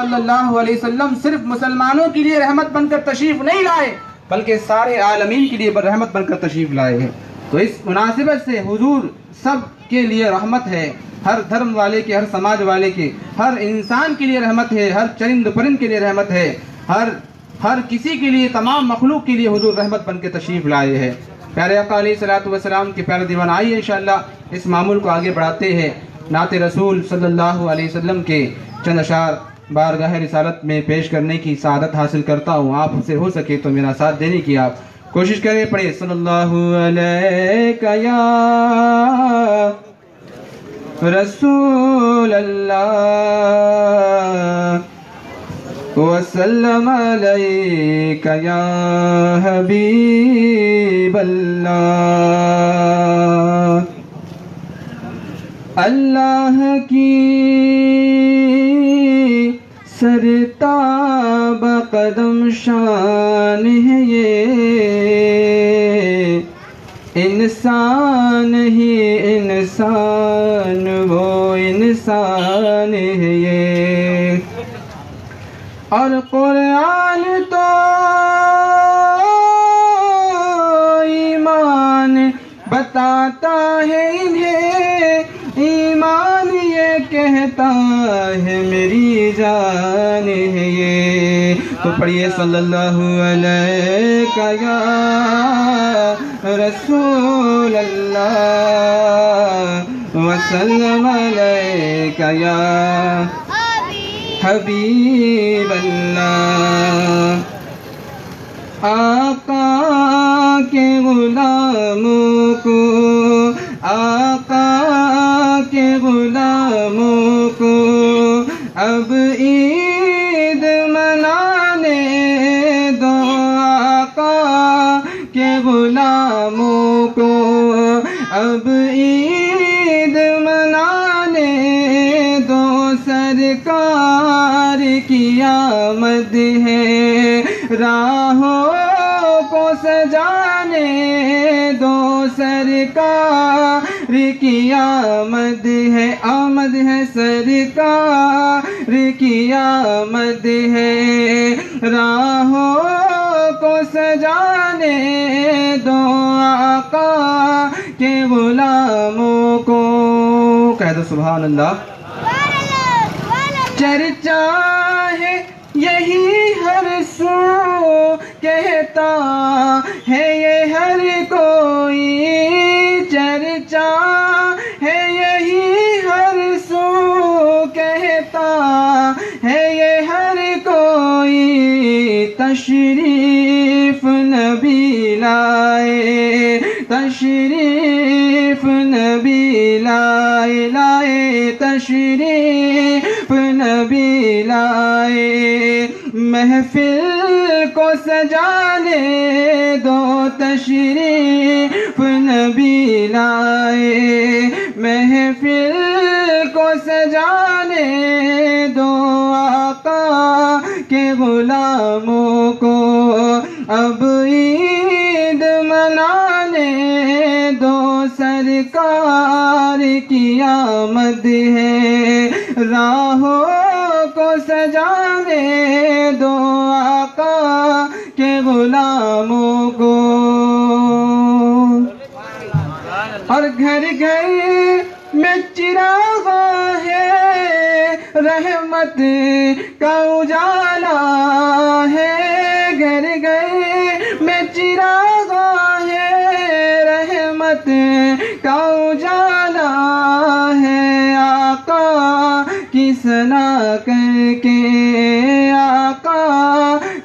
صلی اللہ علیہ وسلم صرف مسلمانوں کے لیے رحمت بن کر تشریف نہیں لائے بلکہ سارے عالمین کے لیے رحمت بن کر تشریف لائے ہیں۔ تو اس مناسبت سے حضور سب کے لیے رحمت ہے، ہر دھرم والے کے، ہر سماج والے کے، ہر انسان کے لیے رحمت ہے، ہر چرند پرند کے لیے رحمت ہے، ہر کسی کے لیے، تمام مخلوق کے لیے حضور رحمت بن کے تشریف لائے ہیں۔ پیارے آقا علیہ الصلوۃ والسلام کے پیارے دیوان، آئیے انشاءاللہ اس معمول کو آگے بڑھاتے ہیں۔ نعت رسول صلی اللہ علیہ وسلم کے چند اشعار بارگاہ رسالت میں پیش کرنے کی سعادت حاصل کرتا ہوں۔ آپ سے ہو سکے تو میرا ساتھ دینے کی آپ کوشش کریں۔ پڑھیں صلی اللہ علیہ یا رسول اللہ وسلم علیک یا حبیب اللہ۔ اللہ کی سرتاب قدم شان ہے یہ، انسان ہی انسان وہ انسان ہے یہ، اور قرآن تو ایمان بتاتا ہے انہیں، ایمان یہ کہتا ہے میری جان ہے یہ۔ تو پڑھیے صلی اللہ علیہ یا رسول اللہ وسلم علیک یا حبیب اللہ۔ آقا کے غلاموں کو، آقا کے غلاموں کو اب عید منانے دو، آقا کے غلاموں کو اب عید منانے دو، سرکار کی آمد ہے راہوں کو سجانے دو، سرکار کی آمد ہے، آمد ہے سرکار کی آمد ہے، راہوں کو سجانے دو، آقا کے غلاموں کو۔ کہہ دو سبحان اللہ۔ چرچا ہے یہی ہر سو، کہتا ہے یہ ہر کوئی، چرچا ہے یہی ہر سو، کہتا ہے یہ ہر کوئی، تشریف نبی لائے، تشریف نبی لائے، لائے تشریف نبی لائے، محفل کو سجانے دو، تشریف نبی لائے، محفل کو سجانے دو، آقا کے غلاموں کو اب عید منانے دو، سرکار کی آمد ہے راہوں کو سجانے دو، آقا کے غلاموں کو۔ اور گھر گھر میں چراغ ہے، رحمت کا اجالا ہے، گھر گھر میں چراغ ہے، رحمت کا اجالا ہے، آقا کی ثنا کر کے، آقا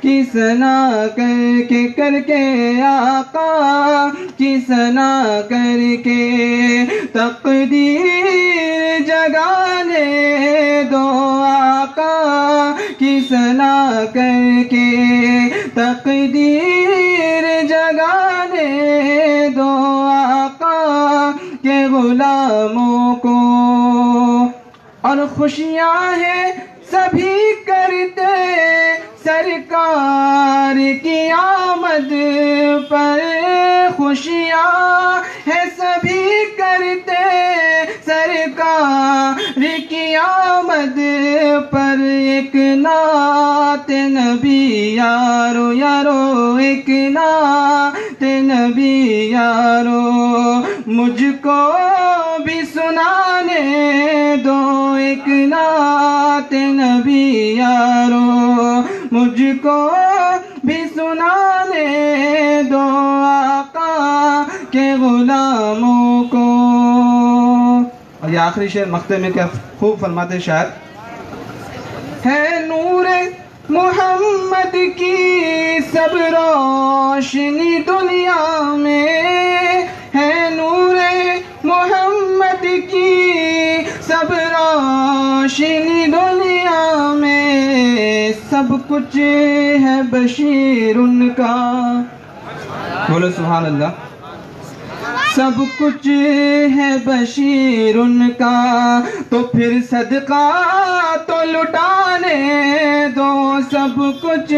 کی ثنا کر کے آقا کی ثنا کر کے، تقدیر جگانے دو، آقا کی ثنا کر کے، تقدیر جگانے دو، آقا کے غلاموں کو۔ اور خوشیاں ہیں سبھی کرتے سرکار کی آمد پر، خوشیاں ہیں سبھی کرتے سرکار کی آمد پر ایک نعت نبی یارو یارو ایک نعت نبی یارو مجھ کو بھی سنانے دو ایک نعت نبی یارو مجھ کو بھی سنانے دو آقا کے غلاموں کو. اور یہ آخری شعر مقطع میں کیا خوب فرماتے شاعر, ہے نور محمد کی سب روشنی دنیا میں, ہے نور محمد کی سب روشنی دنیا میں, سب کچھ ہے بشیر ان کا. بولو سبحان اللہ. سب کچھ ہے بشیر ان کا, تو پھر صدقہ تو لٹانے دو. سب کچھ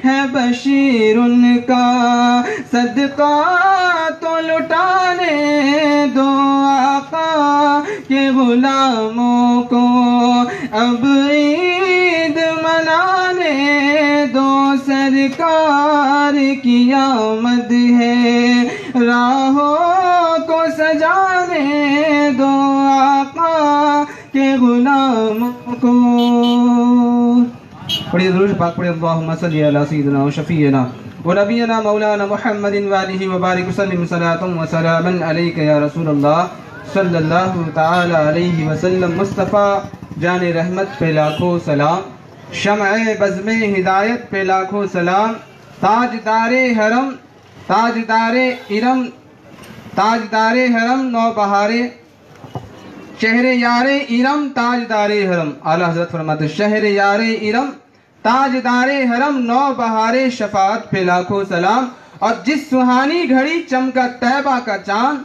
ہے بشیر ان کا, صدقہ تو لٹانے دو آقا کے غلاموں کو. اب عید منانے دو, سرکار کی آمد ہے, راہوں کو سجانے دو آقا کے غلاموں کو. پڑھیے درود پاک پڑھیے. اللہم صلی علی سیدنا و شفیعنا و نبینا مولانا محمد وآلہ وبارک وسلم صلاۃ و سلاما علیک یا رسول اللہ صلی اللہ تعالی علیہ وسلم. مصطفیٰ جان رحمت پہ لاکھوں سلام, شمع بزم ہدایت پہ لاکھوں سلام, تاجدار حرم تاجدار ارم تاجدار حرم نو بہارے, شہر یار ارم تاجدار حرم. اعلیٰ حضرت فرماتے شہر یار ارم تاجدار حرم نو بہارے, شفاعت پہ لاکھوں سلام. اور جس سہانی گھڑی چمکا طیبہ کا چاند,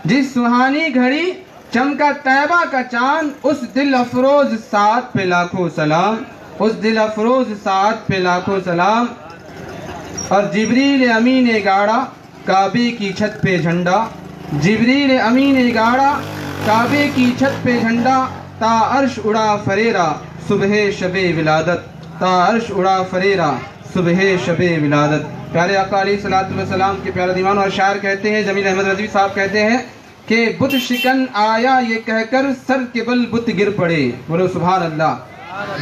جس سہانی گھڑی چمکا طیبہ کا چاند, اس دل افروز ساعت پہ لاکھوں سلام, اس دل افروز ساعت پہ لاکھوں سلام. اور جبریل امین گاڑا کعبے کی چھت پہ جھنڈا, جبریل امین گاڑا کعبے کی چھت پہ جھنڈا, تا عرش اڑا فریرا صبح شب ولادت, تا عرش اڑا فریرا صبح شب ولادت. پیارے آقا علیہ الصلوۃ والسلام کے پیارے دیوان اور شاعر کہتے ہیں, جمیل احمد رضوی صاحب کہتے ہیں کہ بت شکن آیا یہ کہہ کر سر کے بل بت گر پڑے. بولو سبحان اللہ.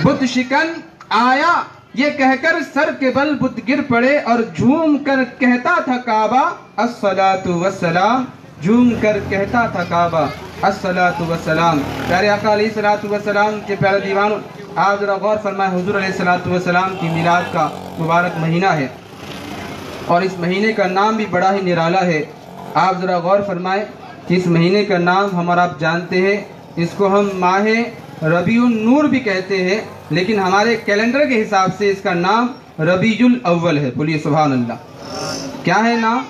بت شکن آیا یہ کہہ کر سر کے بل بت گر پڑے, اور جھوم کر کہتا تھا کعبہ الصلاۃ والسلام, جھوم کر کہتا تھا کعبہ الصلاۃ والسلام. پیارے آقا علیہ الصلوۃ والسلام کے پیارے دیوان, آپ ذرا غور فرمائیں, حضور علیہ الصلوۃ والسلام کی میلاد کا مبارک مہینہ ہے, اور اس مہینے کا نام بھی بڑا ہی نرالا ہے. آپ ذرا غور فرمائیں کہ اس مہینے کا نام ہم اور آپ جانتے ہیں, اس کو ہم ماہ ربیع النور بھی کہتے ہیں, لیکن ہمارے کیلنڈر کے حساب سے اس کا نام ربیع الاول ہے. بولیے سبحان اللہ. کیا ہے نام؟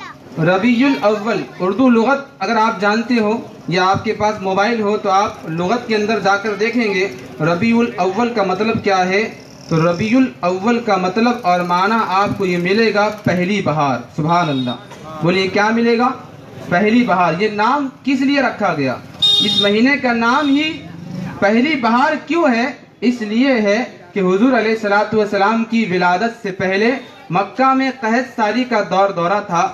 ربیع الاول. اردو لغت اگر آپ جانتے ہو یا آپ کے پاس موبائل ہو تو آپ لغت کے اندر جا کر دیکھیں گے ربیع الاول کا مطلب کیا ہے. تو ربیع الاول کا مطلب اور معنی آپ کو یہ ملے گا پہلی بہار. سبحان اللہ. بولیے کیا ملے گا؟ پہلی بہار. یہ نام کس لیے رکھا گیا؟ اس مہینے کا نام ہی پہلی بہار کیوں ہے؟ اس لیے ہے کہ حضور علیہ الصلوۃ والسلام کی ولادت سے پہلے مکہ میں قحط سالی کا دور دورہ تھا.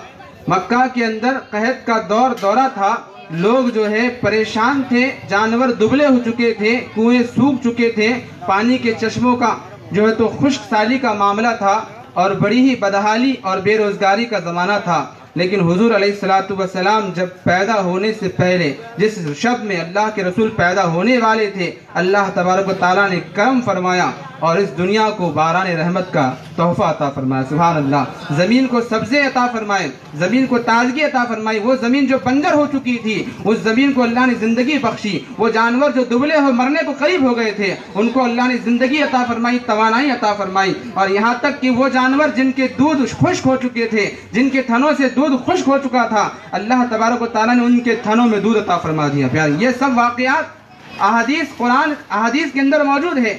مکہ کے اندر قحط کا دور دورہ تھا. لوگ جو ہے پریشان تھے, جانور دبلے ہو چکے تھے, کنویں سوکھ چکے تھے, پانی کے چشموں کا جو ہے تو خشک سالی کا معاملہ تھا, اور بڑی ہی بدحالی اور بے روزگاری کا زمانہ تھا. لیکن حضور علیہ الصلوۃ والسلام جب پیدا ہونے سے پہلے, جس شب میں اللہ کے رسول پیدا ہونے والے تھے, اللہ تبارک و تعالیٰ نے کرم فرمایا اور اس دنیا کو باران رحمت کا تحفہ عطا فرمایا. سبحان اللہ. زمین کو سبزے عطا فرمائے, زمین کو تازگی عطا فرمائی. وہ زمین جو بنجر ہو چکی تھی, اس زمین کو اللہ نے زندگی بخشی. وہ جانور جو دبلے ہو مرنے کو قریب ہو گئے تھے, ان کو اللہ نے زندگی عطا فرمائی, توانائی عطا فرمائی. اور یہاں تک کہ وہ جانور جن کے دودھ خشک ہو چکے تھے, جن کے تھنوں سے دودھ خشک ہو چکا تھا, اللہ تبارک و تعالیٰ نے ان کے تھنوں میں دودھ عطا فرما دیا. پیارے, یہ سب واقعات احادیث قرآن احادیث کے اندر موجود ہے.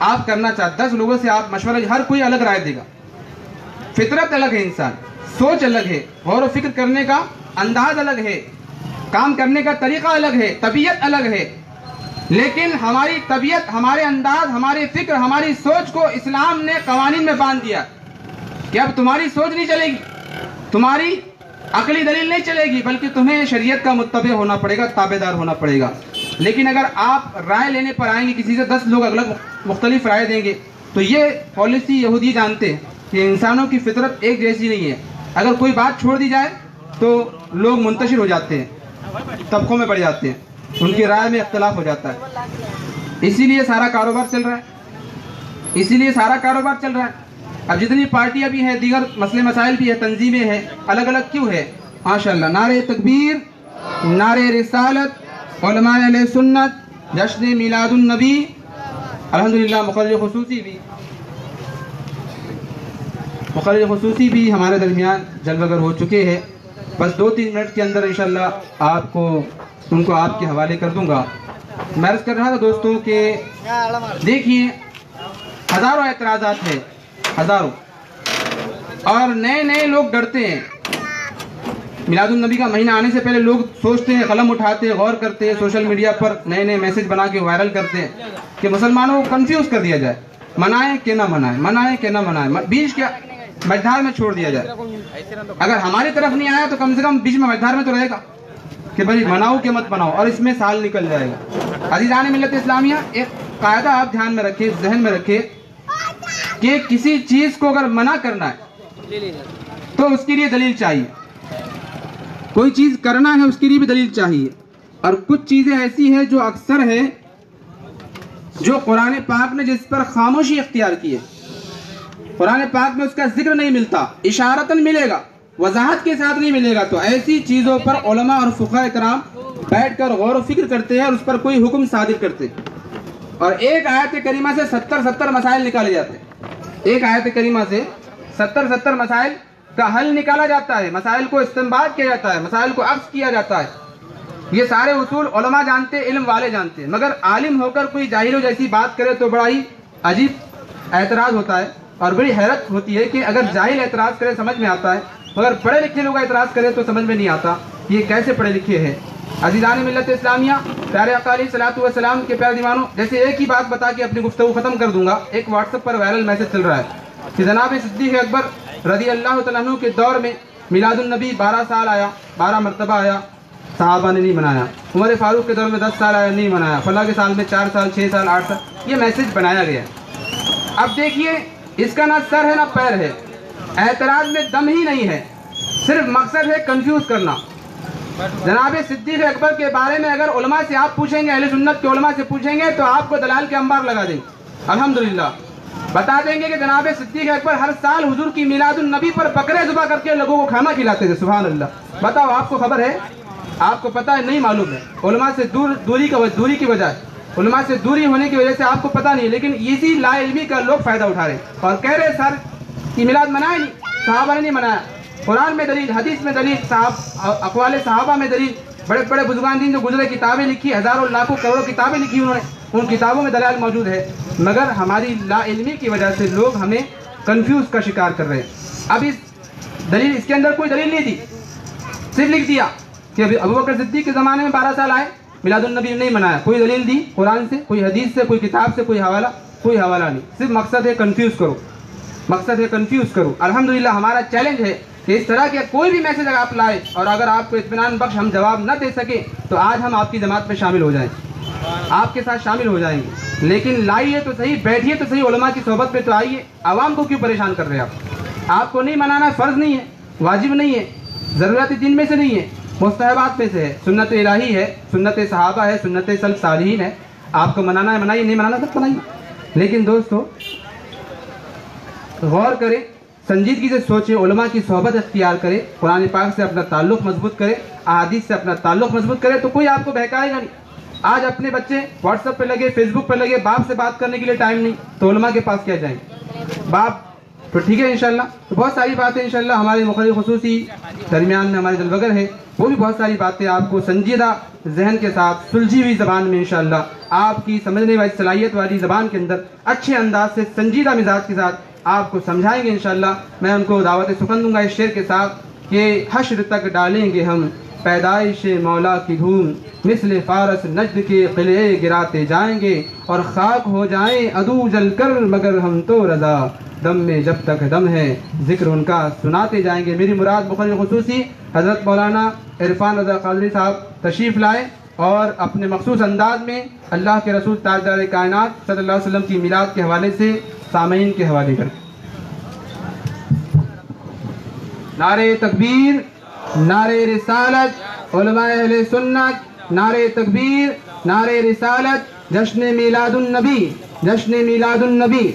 آپ کرنا چاہتے 10 لوگوں سے آپ مشورہ، ہر کوئی الگ رائے دے گا، فطرت الگ ہے، انسان سوچ الگ ہے، غور و فکر کرنے کا انداز الگ ہے، کام کرنے کا طریقہ الگ ہے، طبیعت الگ ہے، لیکن ہماری طبیعت، ہمارے انداز، ہماری فکر، ہماری سوچ کو اسلام نے قوانین میں باندھ دیا کہ اب تمہاری سوچ نہیں چلے گی، تمہاری عقلی دلیل نہیں چلے گی، بلکہ تمہیں شریعت کا متبع ہونا پڑے گا، تابع دار ہونا پڑے گا۔ لیکن اگر آپ رائے لینے پر آئیں گے، کسی سے 10 لوگ الگ مختلف رائے دیں گے، تو یہ پالیسی یہودی جانتے ہیں کہ انسانوں کی فطرت ایک جیسی نہیں ہے، اگر کوئی بات چھوڑ دی جائے تو لوگ منتشر ہو جاتے ہیں، طبقوں میں بڑھ جاتے ہیں، ان کی رائے میں اختلاف ہو جاتا ہے، اسی لیے سارا کاروبار چل رہا ہے، اسی لیے سارا کاروبار چل رہا ہے۔ اب جتنی پارٹیاں بھی ہیں، دیگر مسئلے مسائل بھی ہیں، تنظیمیں ہیں، الگ الگ کیوں ہے؟ ماشاءاللہ، نعرہ تکبیر، نعرہ رسالت، علماء اہل سنت، جشن میلاد النبی، الحمدللہ مقرر خصوصی بھی ہمارے درمیان جلوہ گر ہو چکے ہیں۔ بس 2-3 منٹ کے اندر انشاءاللہ آپ کو ان کو آپ کے حوالے کر دوں گا۔ میں عرض کر رہا تھا دوستوں کہ دیکھیے ہزاروں اعتراضات ہیں، ہزاروں، اور نئے نئے لوگ ڈرتے ہیں۔ میلاد النبی کا مہینہ آنے سے پہلے لوگ سوچتے ہیں، قلم اٹھاتے ہیں، غور کرتے ہیں، سوشل میڈیا پر نئے نئے میسج بنا کے وائرل کرتے ہیں کہ مسلمانوں کو کنفیوز کر دیا جائے، منائیں کہ نہ منائیں، منائیں کہ نہ منائیں، بیچ کے مجدھار میں چھوڑ دیا جائے۔ اگر ہماری طرف نہیں آیا تو کم سے کم بیچ میں مجدھار میں تو رہے گا کہ بھائی مناؤ کہ مت مناؤ، اور اس میں سال نکل جائے گا۔ عزیزان ملت اسلامیہ، ایک قاعدہ آپ دھیان میں رکھیں، ذہن میں رکھیں کہ کسی چیز کو اگر منع کرنا ہے تو اس کے لیے دلیل چاہیے، کوئی چیز کرنا ہے اس کے لیے بھی دلیل چاہیے، اور کچھ چیزیں ایسی ہیں جو اکثر ہے جو قرآن پاک نے جس پر خاموشی اختیار کی ہے، قرآن پاک میں اس کا ذکر نہیں ملتا، اشارتاً ملے گا، وضاحت کے ساتھ نہیں ملے گا، تو ایسی چیزوں پر علماء اور فقہاء کرام بیٹھ کر غور و فکر کرتے ہیں اور اس پر کوئی حکم صادر کرتے ہیں، اور ایک آیت کریمہ سے 70 مسائل نکالے جاتے ہیں، ایک آیت کریمہ سے 70 مسائل کا حل نکالا جاتا ہے، مسائل کو استنباط کیا جاتا ہے، مسائل کو عکس کیا جاتا ہے۔ یہ سارے اصول علماء جانتے ہیں، علم والے جانتے ہیں، مگر عالم ہو کر کوئی جاہلوں جیسی بات کرے تو بڑا ہی عجیب اعتراض ہوتا ہے، اور بڑی حیرت ہوتی ہے کہ اگر جاہل اعتراض کرے سمجھ میں آتا ہے، مگر پڑھے لکھے لوگ اعتراض کرے تو سمجھ میں نہیں آتا یہ کیسے پڑھے لکھے ہیں۔ عزیزان ملت اسلامیہ، پیارے آقا علیہ الصلوۃ والسلام کے پیارے دیوانوں، جیسے ایک ہی بات بتا کے اپنی گفتگو ختم کر دوں گا۔ ایک واٹس ایپ پر وائرل میسج چل رہا ہے کہ جناب صدیق اکبر رضی اللہ تعالیٰ عنہ کے دور میں میلاد النبی 12 سال آیا، 12 مرتبہ آیا، صحابہ نے نہیں منایا۔ عمر فاروق کے دور میں 10 سال آیا، نہیں منایا۔ فلاں کے سال میں 4 سال، 6 سال، 8 سال، یہ میسج بنایا گیا ہے۔ اب دیکھیے اس کا نہ سر ہے نہ پیر ہے، اعتراض میں دم ہی نہیں ہے، صرف مقصد ہے کنفیوز کرنا۔ جناب صدیق اکبر کے بارے میں اگر علماء سے آپ پوچھیں گے، اہل سنت کے علماء سے پوچھیں گے تو آپ کو دلال کے انبار لگا دیں گے، الحمدللہ بتا دیں گے کہ جناب صدیق اکبر ہر سال حضور کی میلاد النبی پر بکرے ذبح کر کے لوگوں کو کھانا کھلاتے تھے، سبحان اللہ۔ بتاؤ آپ کو خبر ہے؟ آپ کو پتہ ہے؟ نہیں معلوم ہے۔ علماء سے دوری کی وجہ، علماء سے دوری ہونے کی وجہ سے آپ کو پتہ نہیں، لیکن اسی لا علمی کا لوگ فائدہ اٹھا رہے ہیں اور کہہ رہے ہیں سر کی میلاد منائے نہیں، صحابہ نے نہیں منایا۔ قرآن میں دلیل، حدیث میں دلیل، اقوال صحابہ میں دلیل، بڑے بڑے بزرگان دین جو گزرے کتابیں لکھی، ہزاروں لاکھوں کروڑوں کتابیں لکھی انہوں نے، ان کتابوں میں دلائل موجود ہے، مگر ہماری لا علمی کی وجہ سے لوگ ہمیں کنفیوز کا شکار کر رہے ہیں۔ اب اس دلیل، اس کے اندر کوئی دلیل نہیں دی، صرف لکھ دیا کہ ابو بکر صدیق کے زمانے میں 12 سال آئے، میلاد النبی نہیں منایا۔ کوئی دلیل دی قرآن سے، کوئی حدیث سے، کوئی کتاب سے، کوئی حوالہ نہیں، صرف مقصد ہے کنفیوز کرو، مقصد ہے کنفیوز کرو۔ الحمدللہ ہمارا چیلنج ہے کہ اس طرح کے کوئی بھی میسج اگر آپ لائے اور اگر آپ کو اطمینان بخش ہم جواب نہ دے سکے تو آج ہم آپ کی جماعت میں شامل ہو جائیں، آپ کے ساتھ شامل ہو جائیں گے، لیکن لائیے تو صحیح، بیٹھیے تو صحیح، علماء کی صحبت پہ تو آئیے۔ عوام کو کیوں پریشان کر رہے ہیں آپ کو نہیں منانا فرض نہیں ہے، واجب نہیں ہے، ضرورت دین میں سے نہیں ہے، مستحبات میں سے ہے، سنت الہی ہے، سنت صحابہ ہے، سنت سلف صالحین ہے۔ آپ کو منانا ہے منائیے، نہیں منانا تو منائیے، لیکن دوستو غور کریں، سنجیدگی سے سوچیں، علماء کی صحبت اختیار کرے، قرآن پاک سے اپنا تعلق مضبوط کرے، احادیث سے اپنا تعلق مضبوط کرے تو کوئی آپ کو بہکائے گا نہیں۔ آج اپنے بچے واٹس ایپ پہ لگے، فیس بک پہ لگے، باپ سے بات کرنے کے لیے ٹائم نہیں تو علماء کے پاس کیا جائیں؟ باپ تو ٹھیک ہے انشاءاللہ. تو بہت ساری باتیں انشاءاللہ ہمارے مقرر خصوصی درمیان میں ہمارے دلبگر ہے، وہ بھی بہت ساری باتیں آپ کو سنجیدہ ذہن کے ساتھ سلجھی ہوئی زبان میں انشاءاللہ آپ کی سمجھنے والی صلاحیت والی زبان کے اندر اچھے انداز سے سنجیدہ مزاج کے ساتھ آپ کو سمجھائیں گے انشاءاللہ. میں ان کو دعوت سخن دوں گا اس شعر کے ساتھ کہ حشر تک ڈالیں گے ہم پیدائش مولا کی دھوم، مثل فارس نجد کے قلعے گراتے جائیں گے، اور خاک ہو جائیں عدو جل کر مگر ہم تو رضا، دم میں جب تک دم ہے ذکر ان کا سناتے جائیں گے. میری مراد مقرر خصوصی حضرت مولانا عرفان رضا قادری صاحب تشریف لائے اور اپنے مخصوص انداز میں اللہ کے رسول تاجدار کائنات صلی اللہ علیہ وسلم کی میلاد کے حوالے سے سامعین کے حوالے کریں. نعرہ تکبیر، نعرہ رسالت، علماء اہل سنت، نعرہ تکبیر، نعرہ رسالت، جشن میلاد النبی، جشن میلاد النبی.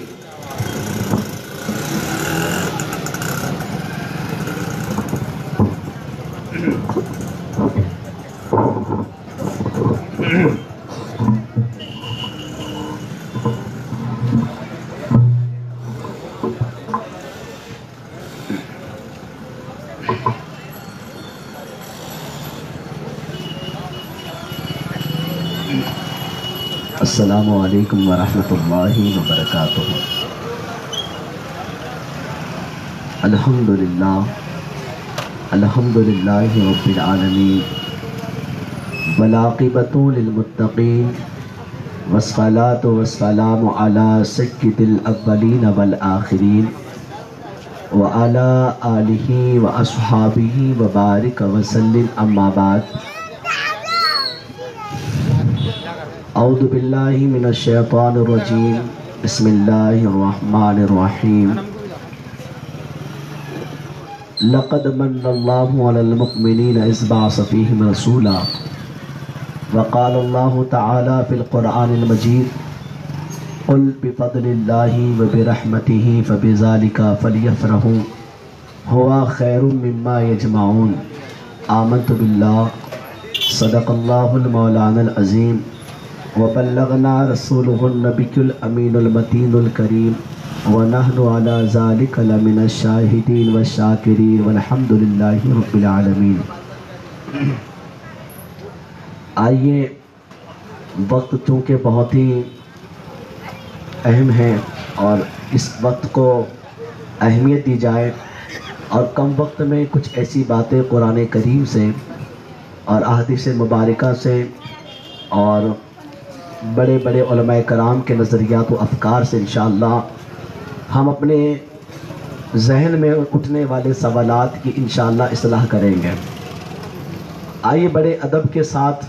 السلام علیکم ورحمۃ اللہ وبرکاتہ. الحمدللہ رب العالمین، والعاقبۃ للمتقین، والصلاۃ والسلام علی سید الاولین والآخرین، وعلی آلہ واصحابہ وبارک وسلم. اما بعد، اعوذ باللہ من الشیطان الرجیم، بسم اللہ الرحمن الرحیم. لقد من اللہ علی المؤمنین اذ بعث فیہم رسولا، وقال اللہ تعالی فی القرآن المجید، قل بفضل اللہ وبرحمتہ فبذلک فلیفرحوا ھوا خیر مما یجمعون. آمنت باللہ، صدق اللہ المولانا العظیم، وبلغنا رسولہ النبی الامین المتین الکریم، ونحن علی ذلک لمن الشاہدین والشاکرین، والحمد للہ رب العالمین. آئیے، وقت چونکہ بہت ہی اہم ہے اور اس وقت کو اہمیت دی جائے، اور کم وقت میں کچھ ایسی باتیں قرآن کریم سے اور احادیث مبارکہ سے اور بڑے بڑے علماء کرام کے نظریات و افکار سے انشاءاللہ ہم اپنے ذہن میں اٹھنے والے سوالات کی انشاءاللہ اصلاح کریں گے. آئیے بڑے ادب کے ساتھ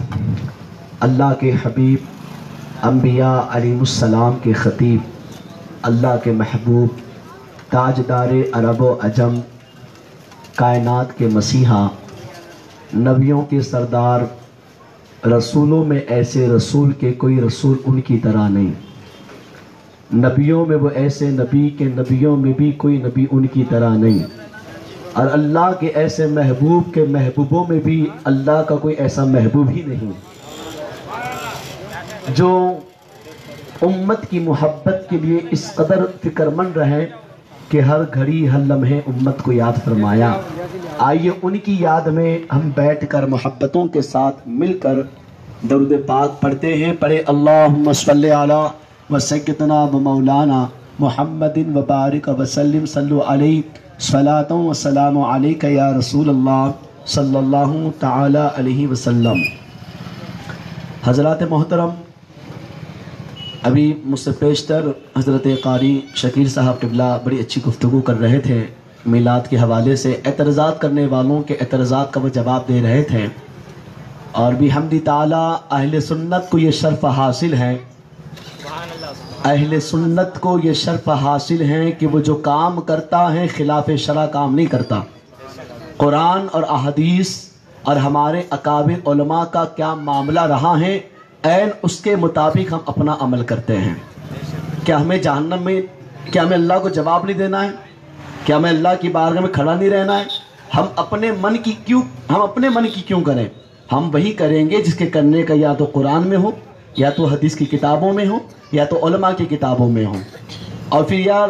اللہ کے حبیب، انبیاء علیہ السلام کے خطیب، اللہ کے محبوب، تاجدار عرب و عجم، کائنات کے مسیحا، نبیوں کے سردار، رسولوں میں ایسے رسول کے کوئی رسول ان کی طرح نہیں، نبیوں میں وہ ایسے نبی کے نبیوں میں بھی کوئی نبی ان کی طرح نہیں، اور اللہ کے ایسے محبوب کے محبوبوں میں بھی اللہ کا کوئی ایسا محبوب ہی نہیں جو امت کی محبت کے لیے اس قدر فکر مند رہے کہ ہر گھڑی ہر لمحے امت کو یاد فرمایا. آئیے ان کی یاد میں ہم بیٹھ کر محبتوں کے ساتھ مل کر درود پاک پڑھتے ہیں. پڑھے اللہم صلی علی وسیدنا و مولانا محمد وبارک وسلم، صلو علیہ صلاۃ و سلام علیک یا رسول اللہ صلی اللہ تعالی علیہ وسلم. حضرات محترم، ابھی مجھ سے پیشتر حضرت قاری شکیل صاحب قبلہ بڑی اچھی گفتگو کر رہے تھے میلاد کے حوالے سے. اعتراضات کرنے والوں کے اعتراضات کا وہ جواب دے رہے تھے، اور بھی حمد تعالیٰ اہل سنت کو یہ شرف حاصل ہے، اہل سنت کو یہ شرف حاصل ہے کہ وہ جو کام کرتا ہے خلاف شرع کام نہیں کرتا. قرآن اور احادیث اور ہمارے اکابر علماء کا کیا معاملہ رہا ہے، عین اس کے مطابق ہم اپنا عمل کرتے ہیں. کیا ہمیں جہنم میں، کیا ہمیں اللہ کو جواب نہیں دینا ہے؟ کیا ہمیں اللہ کی بارگاہ میں کھڑا نہیں رہنا ہے؟ ہم اپنے من کی کیوں کریں؟ ہم وہی کریں گے جس کے کرنے کا یا تو قرآن میں ہو، یا تو حدیث کی کتابوں میں ہو، یا تو علماء کی کتابوں میں ہو. اور پھر یار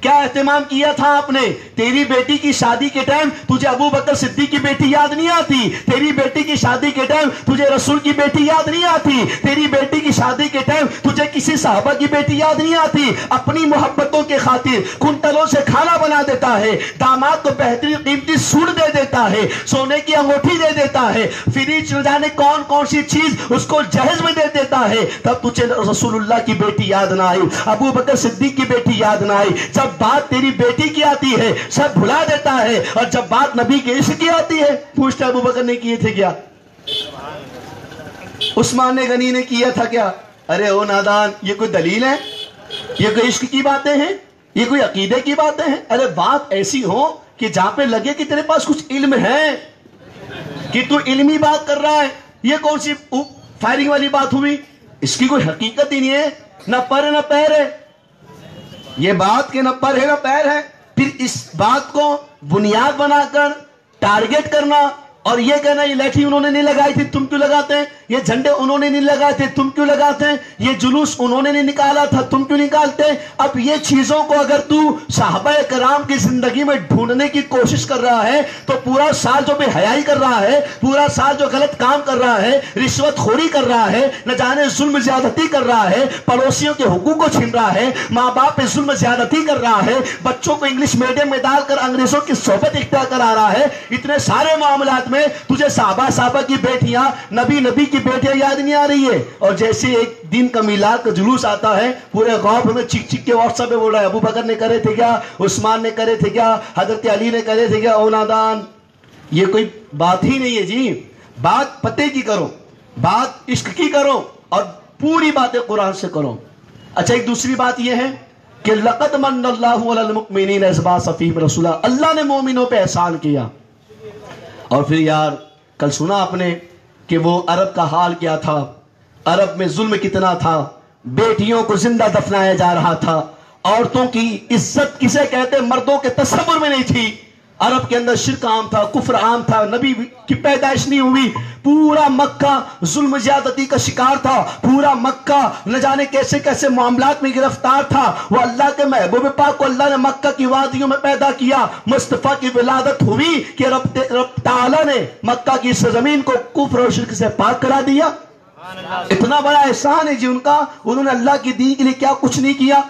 کیا اہتمام کیا تھا آپ نے؟ تیری بیٹی کی شادی کے ٹائم تجھے ابو بکر صدیق کی بیٹی یاد نہیں آتی؟ تیری بیٹی کی شادی کے ٹائم تجھے رسول کی بیٹی یاد نہیں آتی؟ تیری بیٹی کی شادی کے ٹائم تجھے کسی صحابہ کی بیٹی یاد نہیں آتی؟ اپنی محبتوں کے خاطر کنٹلوں سے کھانا بنا دیتا ہے، داماد کو بہترین قیمتی سوٹ دے دیتا ہے، سونے کی انگوٹھی دے دیتا ہے، فریج نہ جانے کون کون سی چیز اس کو جہیز میں دے دیتا ہے، تب تجھے رسول اللہ کی بیٹی یاد نہ آئی، ابو بکر صدیق کی بیٹی یاد نہ آئی؟ جب بات تیری بیٹی کی آتی ہے سب بھلا دیتا ہے، اور جب بات نبی کے عشق کی آتی ہے پوچھتا ابو بکر نے کیے تھے کیا؟ عثمان غنی نے کیا تھا کیا؟ ارے او نادان، یہ کوئی دلیل ہے؟ یہ کوئی عشق کی باتیں ہیں؟ یہ کوئی عقیدے کی باتیں ہیں؟ ارے بات ایسی ہو کہ جہاں پہ لگے کہ تیرے پاس کچھ علم ہے، کہ تو علمی بات کر رہا ہے۔ یہ کون سی فائرنگ والی بات ہوئی؟ اس کی کوئی حقیقت ہی نہیں ہے، نہ پر ہے نہ پیر ہے۔ یہ بات کہ نہ پر ہے نہ پیر ہے، پھر اس بات کو بنیاد بنا کر ٹارگٹ کرنا اور یہ کہنا یہ لیٹھی انہوں نے نہیں لگائی تھی تم کیوں لگاتے ہیں، یہ جھنڈے انہوں نے نہیں لگائے تھے تم کیوں لگاتے ہیں، یہ جلوس انہوں نے نہیں نکالا تھا تم کیوں نکالتے ہیں۔ اب یہ چیزوں کو اگر تو صحابہ کرام کی زندگی میں ڈھونڈنے کی کوشش کر رہا ہے تو پورا سال جو بے حیائی کر رہا ہے، پورا سال جو غلط کام کر رہا ہے، رشوت خوری کر رہا ہے، نہ جانے ظلم زیادتی کر رہا ہے، پڑوسیوں کے حقوق کو چھین رہا ہے، ماں باپ پہ ظلم زیادتی کر رہا ہے، بچوں کو انگلش میڈیم میں ڈال کر انگریزوں کی صحبت اختیار کرا رہا ہے، اتنے سارے معاملات میں تجھے صحابہ کی بیٹیاں، نبی کی بیٹیاں یاد نہیں آ رہی ہے۔ اور جیسے ایک دن کا میلاد کا جلوس آتا ہے پورے گاؤں میں چک چک کے واٹس ایپ پہ بول رہا ہے ابو بکر نے کرے تھے کیا، عثمان نے کرے تھے کیا، حضرت علی نے کرے تھے کیا، او نادان، یہ کوئی بات ہی نہیں ہے جی۔ بات پتے کی کرو، بات عشق کی کرو، اور پوری باتیں قرآن سے کرو۔ اچھا ایک دوسری بات یہ ہے کہ لقد من اللہ علی المؤمنین اذ بعث فیہم رسولا، اللہ نے مومنوں پہ احسان کیا۔ اور پھر یار کل سنا آپ نے کہ وہ عرب کا حال کیا تھا، عرب میں ظلم کتنا تھا، بیٹیوں کو زندہ دفنایا جا رہا تھا، عورتوں کی عزت کسے کہتے مردوں کے تصور میں نہیں تھی، عرب کے اندر شرک عام تھا، کفر عام تھا، نبی کی پیدائش نہیں ہوئی، پورا مکہ ظلم زیادتی کا شکار تھا، پورا مکہ نہ جانے کیسے کیسے معاملات میں گرفتار تھا۔ وہ اللہ کے محبوب پاک کو اللہ نے مکہ کی وادیوں میں پیدا کیا، مصطفیٰ کی ولادت ہوئی کہ رب تعالی نے مکہ کی سرزمین کو کفر اور شرک سے پاک کرا دیا۔ اتنا بڑا احسان ہے جی ان کا، انہوں نے اللہ کی دین کے لیے کیا کچھ نہیں کیا۔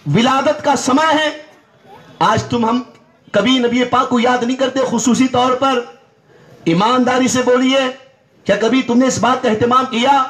ولادت کا سمے ہے، آج ہم کبھی نبی پاک کو یاد نہیں کرتے، خصوصی طور پر ایمانداری سے بولیے، کیا کبھی تم نے اس بات کا اہتمام کیا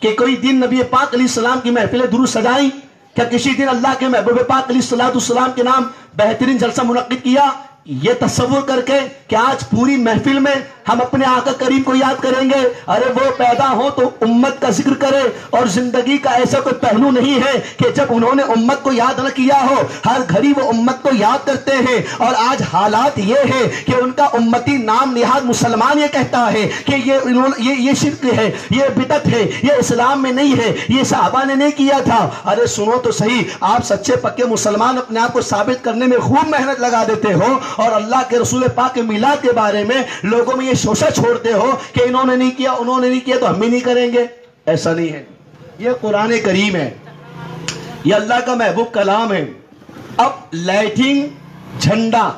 کہ کوئی دن نبی پاک علیہ السلام کی محفل درود سجائی؟ کیا کسی دن اللہ کے محبوب پاک علیہ السلام کے نام بہترین جلسہ منعقد کیا؟ یہ تصور کر کے کہ آج پوری محفل میں ہم اپنے آقا کریم کو یاد کریں گے، ارے وہ پیدا ہو تو امت کا ذکر کرے، اور زندگی کا ایسا کوئی پہلو نہیں ہے کہ جب انہوں نے امت کو یاد نہ کیا ہو، ہر گھڑی وہ امت کو یاد کرتے ہیں۔ اور آج حالات یہ ہے کہ ان کا امتی نام نہاد مسلمان یہ کہتا ہے کہ یہ شرک ہے، یہ بدعت ہے، یہ اسلام میں نہیں ہے، یہ صحابہ نے نہیں کیا تھا۔ ارے سنو تو صحیح، آپ سچے پکے مسلمان اپنے آپ کو ثابت کرنے میں خوب محنت لگا دیتے ہو، اور اللہ کے رسول پاک کے میلاد کے بارے میں لوگوں میں یہ شوشہ چھوڑتے ہو کہ انہوں نے نہیں کیا، انہوں نے نہیں کیا تو ہم بھی نہیں کریں گے۔ ایسا نہیں ہے، یہ قرآن کریم ہے، یہ اللہ کا محبوب کلام ہے۔ اب لائٹنگ، جھنڈا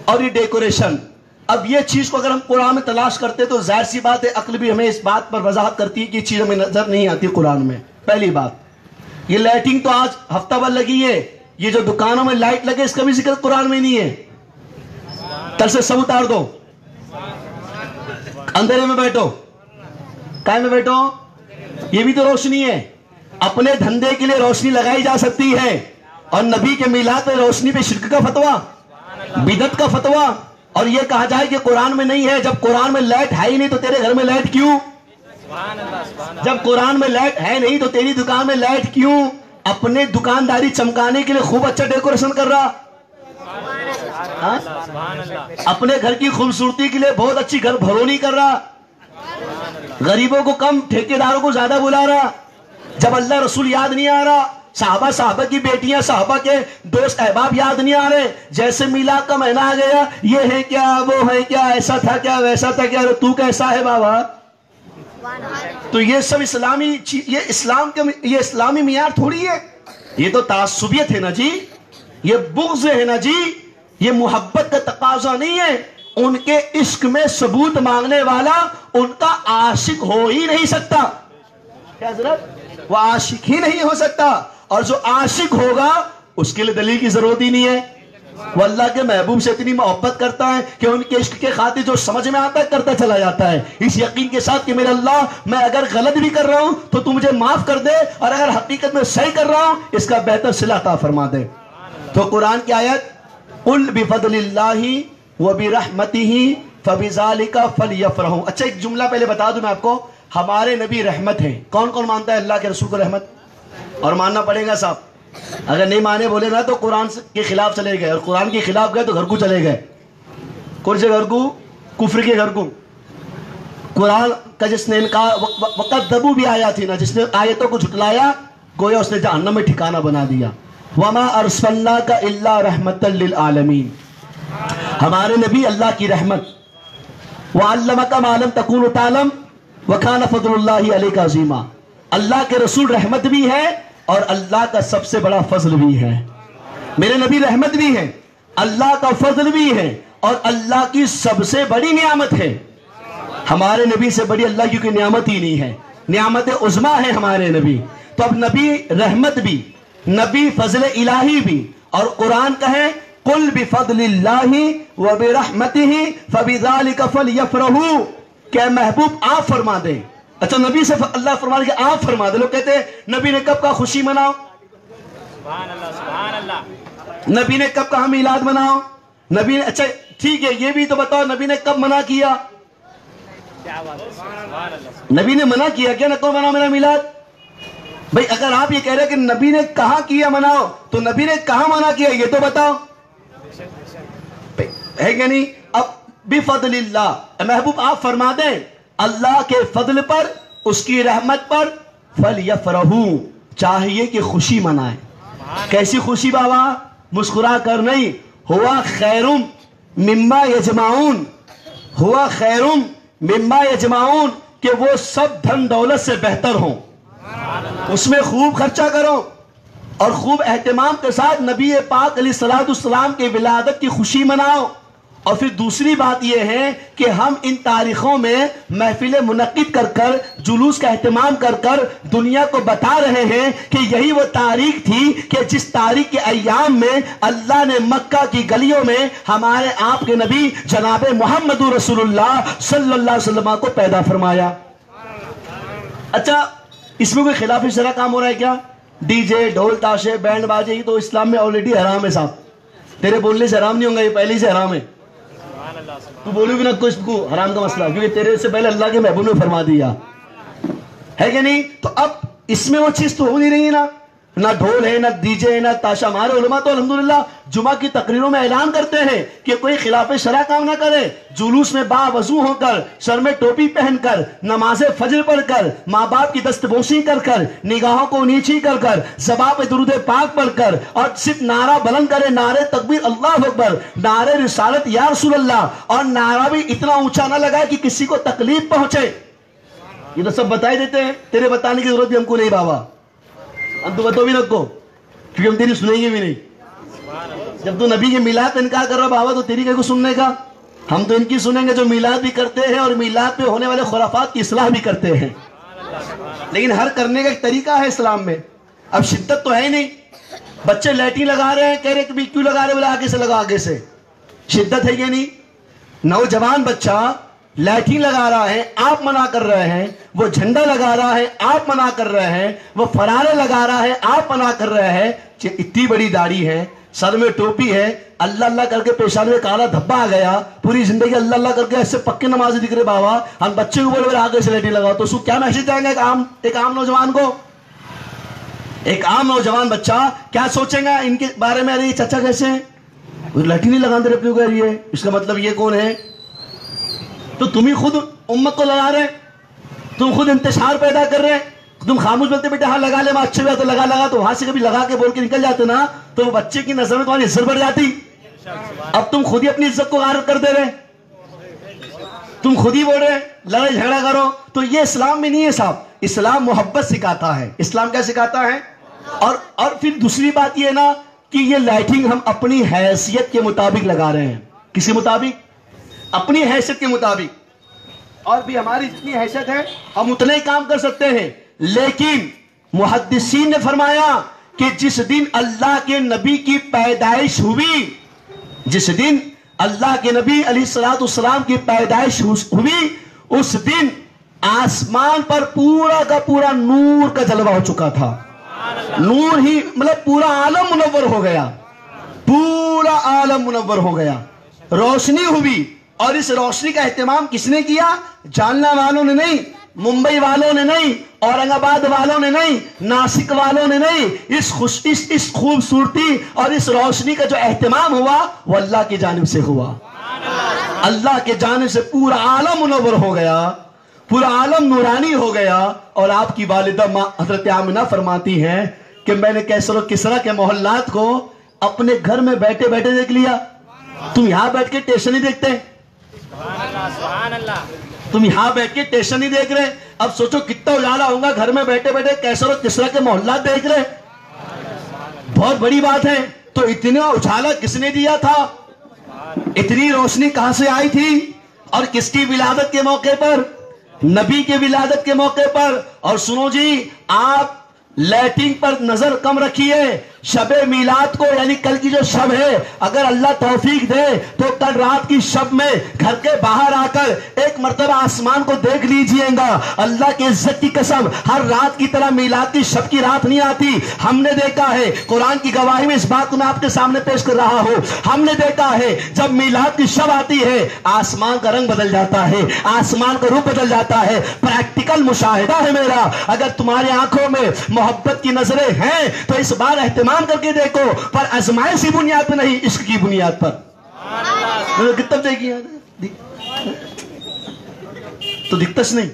اور یہ ڈیکوریشن، اب یہ چیز کو اگر ہم قرآن میں تلاش کرتے تو ظاہر سی بات ہے عقل بھی ہمیں اس بات پر وضاحت کرتی ہے کہ یہ چیز ہمیں نظر نہیں آتی قرآن میں۔ پہلی بات، یہ لائٹنگ تو آج ہفتہ بھر لگی ہے، یہ جو دکانوں میں لائٹ لگے اس کا بھی ذکر قرآن میں نہیں ہے۔ کل سے سب اتار دو، اندھیرے میں بیٹھو، کائے میں بیٹھو، یہ بھی تو روشنی ہے۔ اپنے دھندے کے لیے روشنی لگائی جا سکتی ہے، اور نبی کے میلاد پہ روشنی پہ شرک کا فتویٰ، بدعت کا فتویٰ، اور یہ کہا جائے کہ قرآن میں نہیں ہے۔ جب قرآن میں لائٹ ہے ہی نہیں تو تیرے گھر میں لائٹ کیوں؟ جب قرآن میں لائٹ ہے نہیں تو تیری دکان میں لائٹ کیوں؟ اپنے دکانداری چمکانے کے لیے خوب اچھا ڈیکوریشن کر رہا، اپنے گھر کی خوبصورتی کے لیے بہت اچھی گھر بھرونی کر رہا، غریبوں کو کم ٹھیکیداروں کو زیادہ بلا رہا۔ جب اللہ رسول یاد نہیں آ رہا، صحابہ کی بیٹیاں، صحابہ کے دوست احباب یاد نہیں آ رہے، جیسے میلاد کا مہینہ آ گیا، یہ ہے کیا، وہ ہے کیا، ایسا تھا کیا، ویسا تھا کیا، تو کیسا ہے بابا؟ تو یہ سب اسلامی معیار تھوڑی ہے، یہ تو تعصبیت ہے نا جی، یہ بغض ہے نا جی، یہ محبت کا تقاضا نہیں ہے. ان کے عشق میں ثبوت مانگنے والا ان کا عاشق ہو ہی نہیں سکتا. کیا حضرت؟ وہ عاشق ہی نہیں ہو سکتا. اور جو عاشق ہوگا اس کے لیے دلیل کی ضرورت ہی نہیں ہے. وہ اللہ کے محبوب سے اتنی محبت کرتا ہے کہ ان کے عشق کے خاطر جو سمجھ میں آتا ہے کرتا چلا جاتا ہے، اس یقین کے ساتھ کہ میرے اللہ میں اگر غلط بھی کر رہا ہوں تو تو مجھے معاف کر دے، اور اگر حقیقت میں صحیح کر رہا ہوں اس کا بہتر صلہ عطا فرما دے. تو قرآن کی آیت قل بفضل اللہ وبرحمتہ فبذالک فلیفرحوا. اچھا ایک جملہ پہلے بتا دوں میں آپ کو، ہمارے نبی رحمت ہیں. کون کون مانتا ہے اللہ کے رسول کو رحمت؟ اور ماننا پڑے گا صاحب. اگر نہیں مانے بولے نا تو قرآن کے خلاف چلے گئے، اور قرآن کے خلاف گئے تو گھر کو چلے گئے. کون سے گھر کو؟ کفر کے گھر کو. قرآن کا جس نے انکار وَقَدَّبُوا بِآيَاتِنَا، جس نے آیتوں کو جھٹلایا گویا اس نے جہنم میں ٹھکانہ بنا دیا. وَمَا أَرْسَلْنَاكَ إِلَّا رَحْمَةً لِلْعَالَمِينَ، ہمارے نبی اللہ کی رحمت. وَعَلَّمَكَ مَا لَمْ تَكُونُ تَعْلَمْ وَكَانَ فَضْلُ اللَّهِ عَلَيْكَ عَظِيمًا. اللہ کے رسول رحمت بھی ہے اور اللہ کا سب سے بڑا فضل بھی ہے. میرے نبی رحمت بھی ہے، اللہ کا فضل بھی ہے، اور اللہ کی سب سے بڑی نعمت ہے. ہمارے نبی سے بڑی اللہ کی کوئی نعمت ہی نہیں ہے. نعمت عظمیٰ ہے ہمارے نبی. تو اب نبی رحمت بھی، نبی فضل الہی بھی، اور قرآن کہے قل بفضل اللہ وبرحمتہ فبذالک فلیفرحوا، کہ محبوب آپ فرما دیں. اچھا نبی سے اللہ فرما دے کہ آپ فرما دے. لوگ کہتے ہیں نبی نے کب کہا خوشی مناؤ، سبحان اللہ سبحان اللہ. نبی نے کب کہا میلاد مناؤ، نبی نے اچھا ٹھیک ہے یہ بھی تو بتاؤ نبی نے کب منع کیا؟ کیا بات ہے، سبحان اللہ. نبی نے منع کیا کیا نہ کو مناؤ میرا میلاد؟ بھئی اگر آپ یہ کہہ رہے کہ نبی نے کہاں کیا مناؤ تو نبی نے کہاں منع کیا یہ تو بتاؤ. ہے کہ نہیں؟ اب بفضل اللہ، محبوب آپ فرما دیں اللہ کے فضل پر، اس کی رحمت پر فلیفرحوا، چاہیے کہ خوشی منائیں. کیسی خوشی بابا؟ مسکرا کر نہیں. ہوا خیرم مما یجمعون، ہوا خیرم مما یجمعون، کہ وہ سب دھن دولت سے بہتر ہوں. اس میں خوب خرچہ کرو اور خوب اہتمام کے ساتھ نبی پاک علیہ الصلوۃ والسلام کے ولادت کی خوشی مناؤ. اور پھر دوسری بات یہ ہے کہ ہم ان تاریخوں میں محفلیں منعقد کر کر جلوس کا اہتمام کر کر دنیا کو بتا رہے ہیں کہ یہی وہ تاریخ تھی کہ جس تاریخ کے ایام میں اللہ نے مکہ کی گلیوں میں ہمارے آپ کے نبی جناب محمد رسول اللہ صلی اللہ علیہ وسلم کو پیدا فرمایا. اچھا اس میں کوئی خلاف شرع کام ہو رہا ہے کیا؟ ڈی جے، ڈھول تاشے، بینڈ باجے، یہ تو اسلام میں آلریڈی حرام ہے صاحب. تیرے بولنے سے حرام نہیں ہوں گا، یہ پہلے سے حرام ہے. تو بولو بھی نہ کچھ کو حرام کا مسئلہ، کیونکہ تیرے سے پہلے اللہ کے محبوب نے فرما دیا ہے کہ نہیں. تو اب اس میں وہ چیز تو ہو نہیں رہی ہے نا، نہ ڈھول ہے، نہ ڈی جے ہے، نہ تاشا. ہمارے علماء تو الحمدللہ جمعہ کی تقریروں میں اعلان کرتے ہیں کہ کوئی خلاف شرع کام نہ کرے. جلوس میں باوضو ہو کر، سر میں ٹوپی پہن کر، نماز فجر پڑھ کر، ماں باپ کی دستبوسی کر کر، نگاہوں کو نیچی کر کر، زبان پہ درود پاک پڑھ کر، اور صرف نعرہ بلند کرے، نعرے تکبیر اللہ اکبر، نعرے رسالت یا رسول اللہ، اور نعرہ بھی اتنا اونچا نہ لگائے کہ کسی کو تکلیف پہنچے. یہ تو سب بتائی دیتے ہیں، تیرے بتانے کی ضرورت بھی ہم کو نہیں بابا. اب تو بتو بھی نہ کو، کیونکہ ہم تیری سنیں گے بھی نہیں. جب تو نبی کے میلاد پہ انکار کر رہا بابا تو تیری کو سننے کا؟ ہم تو ان کی سنیں گے جو میلاد بھی کرتے ہیں اور میلاد پہ ہونے والے خرافات کی اصلاح بھی کرتے ہیں. لیکن ہر کرنے کا ایک طریقہ ہے اسلام میں. اب شدت تو ہے نہیں. بچے لیٹین لگا رہے ہیں، کہہ رہے کہ کیوں لگا رہے بولے آگے سے لگا، آگے سے. شدت ہے کہ نہیں؟ نوجوان بچہ لیٹین لگا رہا ہے، آپ منع کر رہے ہیں. وہ جھنڈا لگا رہا ہے، آپ منع کر رہے ہیں. وہ فرارے لگا رہا ہے، آپ منع کر رہے ہیں. اتنی بڑی داڑھی ہے، سر میں ٹوپی ہے، اللہ اللہ کر کے پیشان میں کالا دھبا آ گیا، پوری زندگی اللہ اللہ کر کے ایسے پکے نمازی دکھ رہے بابا. ہم بچے کو بولے آگے سے لیٹین لگاؤ تو اس کو کیا میسج دیں گے؟ ایک عام نوجوان کو، ایک عام نوجوان بچہ کیا سوچیں گا ان کے بارے میں؟ ارے یہ چچا کیسے ہیں، لیٹین نہیں لگاتے رہے، کیوں کہہ رہی ہے؟ اس کا مطلب یہ کون ہے؟ تو تم ہی خود امت کو لگا رہے، تم خود انتشار پیدا کر رہے. تم خاموش بولتے بیٹے ہاں لگا لے، اچھے بھی تو لگا تو وہاں سے کبھی لگا کے بول کے نکل جاتے نا تو وہ بچے کی نظر میں تمہاری عزت بڑھ جاتی. اب تم خود ہی اپنی عزت کو غارت کر دے رہے، تم خود ہی بول رہے لڑائی جھگڑا کرو. تو یہ اسلام میں نہیں ہے صاحب. اسلام محبت سکھاتا ہے. اسلام کیا سکھاتا ہے؟ اور پھر دوسری بات یہ نا، کہ یہ لائٹنگ ہم اپنی حیثیت کے مطابق لگا رہے ہیں. کسی مطابق؟ اپنی حیثیت کے مطابق. اور بھی ہماری جتنی حیثیت ہے ہم اتنے ہی کام کر سکتے ہیں. لیکن محدثین نے فرمایا کہ جس دن اللہ کے نبی کی پیدائش ہوئی، جس دن اللہ کے نبی علیہ الصلوۃ والسلام کی پیدائش ہوئی، اس دن آسمان پر پورا کا پورا نور کا جلوہ ہو چکا تھا. نور ہی مطلب پورا عالم منور ہو گیا، پورا عالم منور ہو گیا، روشنی ہوئی. اور اس روشنی کا اہتمام کس نے کیا؟ جالنا والوں نے نہیں، ممبئی والوں نے نہیں، اورنگ آباد والوں نے نہیں، ناسک والوں نے نہیں. اس خوبصورتی اور اس روشنی کا جو اہتمام ہوا وہ اللہ کی جانب سے ہوا. اللہ کے جانب سے پورا عالم منور ہو گیا، پورا عالم نورانی ہو گیا. اور آپ کی والدہ ماں حضرت آمنہ فرماتی ہیں کہ میں نے کیسر و کسرا کے محلات کو اپنے گھر میں بیٹھے بیٹھے دیکھ لیا. تم یہاں بیٹھ کے ٹیشن نہیں دیکھتے، تم یہاں بیٹھ کے ٹیشن نہیں دیکھ رہے. اب سوچو کتنا اجالا ہوگا گھر میں بیٹھے بیٹھے کیسر و کسرا کے محلات دیکھ رہے. بہت بڑی بات ہے. تو اتنا اجالا کس نے دیا تھا؟ اتنی روشنی کہاں سے آئی تھی؟ اور کس کی ولادت کے موقع پر؟ نبی کے ولادت کے موقع پر. اور سنو جی، آپ لائٹنگ پر نظر کم رکھیے. شب میلاد کو یعنی کل کی جو شب ہے، اگر اللہ توفیق دے تو کل رات کی شب میں گھر کے باہر آ کر ایک مرتبہ آسمان کو دیکھ لیجئے گا. اللہ کے عزت کی قسم، ہر رات کی طرح میلاد کی شب کی رات نہیں آتی. ہم نے دیکھا ہے، قرآن کی گواہی میں اس بات کو میں آپ کے سامنے پیش کر رہا ہوں، ہم نے دیکھا ہے جب میلاد کی شب آتی ہے آسمان کا رنگ بدل جاتا ہے، آسمان کا روپ بدل جاتا ہے. پریکٹیکل مشاہدہ ہے میرا. اگر تمہاری آنکھوں میں محبت کی نظریں ہیں تو اس بار اہتمام کر کے دیکھو، پر ازمائش کی بنیاد پر نہیں، عشق کی بنیاد پر. کتنا دیکھیے تو دکھتش نہیں.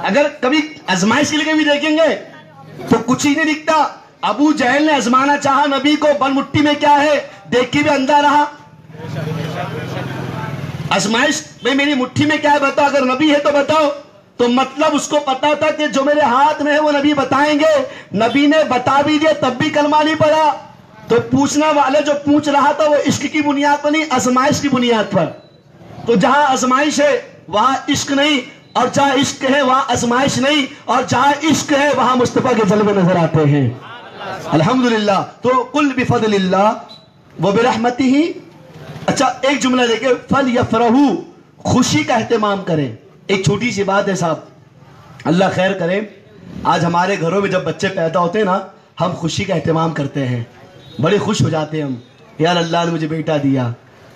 اگر کبھی ازمائش کے لیے بھی دیکھیں گے تو کچھ ہی نہیں دکھتا. ابو جہل نے ازمانا چاہا نبی کو، بن مٹی میں کیا ہے دیکھ کے بھی اندھا رہا. ازمائش بھئی میری مٹھی میں کیا ہے بتاؤ، اگر نبی ہے تو بتاؤ. تو مطلب اس کو پتا تھا کہ جو میرے ہاتھ میں ہے وہ نبی بتائیں گے. نبی نے بتا بھی دیا تب بھی کلمہ نہیں پڑا. تو پوچھنا والا جو پوچھ رہا تھا وہ عشق کی بنیاد پر نہیں، ازمائش کی بنیاد پر. تو جہاں ازمائش ہے وہاں عشق نہیں، اور جہاں عشق ہے وہاں ازمائش نہیں، اور جہاں عشق ہے وہاں مصطفیٰ کے جلوے نظر آتے ہیں. الحمدللہ. تو قل بفضل اللہ وبرحمتہ. اچھا ایک جملہ دیکھیں، فَلْيَفْرَحُوا، خوشی کا اہتمام کریں. ایک چھوٹی سی بات ہے صاحب، اللہ خیر کرے. آج ہمارے گھروں میں جب بچے پیدا ہوتے ہیں نا، ہم خوشی کا اہتمام کرتے ہیں، بڑے خوش ہو جاتے ہیں ہم. یار اللہ نے مجھے بیٹا دیا،